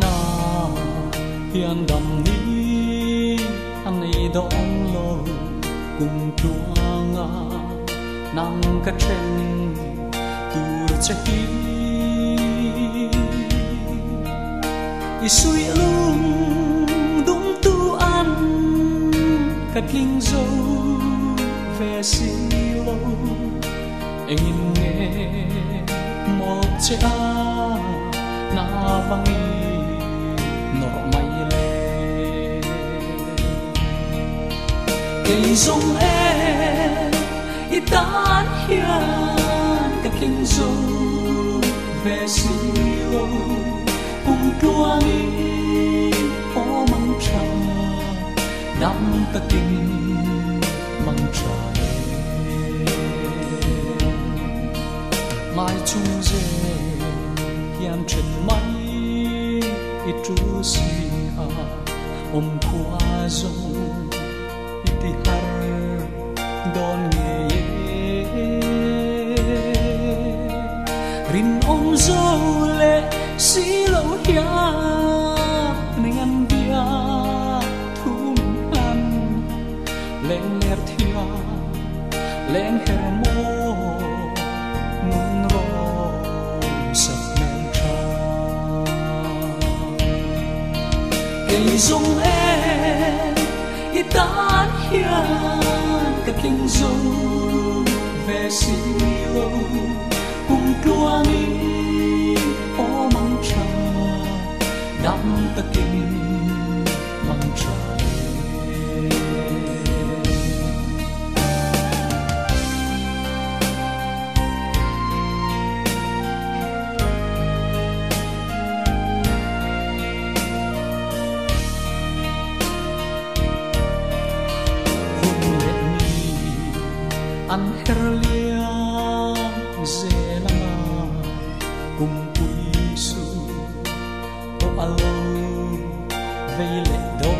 na hiền đầm ní anh ấy đón lo cùng chúa ngà nang cát chen tur chahi isui lung dung tu an cát linh dâu về siêu anh nghe một cha na vangi nọ mai le cây rong itan hian cát linh dâu về siêu cùng tuangi o mang trăng đam ta kinh mang trời mai chung dê hiam chân mai ít tru si a qua dòng iti har don nghe rin dâu lệ si lâu hiam nên ăn bia thum ăn lên ler thia lên her mo nun ro sập men tra cây rong itan hian cát linh dâu về siêu cùng tuangi o mang trăng đam ta kinh mang trời an herlia zelanga cùng quy su o alo veile do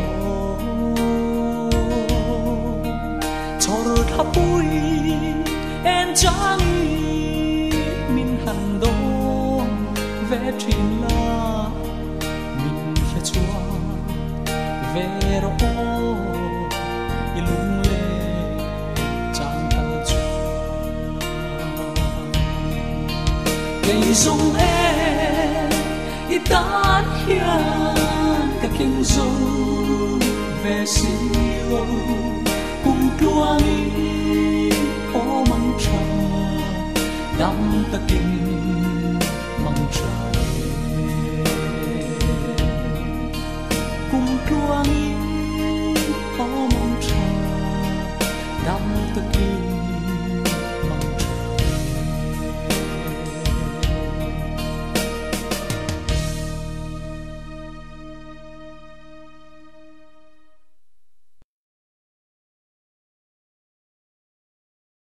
chor thapui en changi min han do ve trin la min fe chua ve ro ilung le cây rong itan hian cát linh dâu về siêu cùng tuangi o mang trăng đam ta kinh mang trời cùng tuangi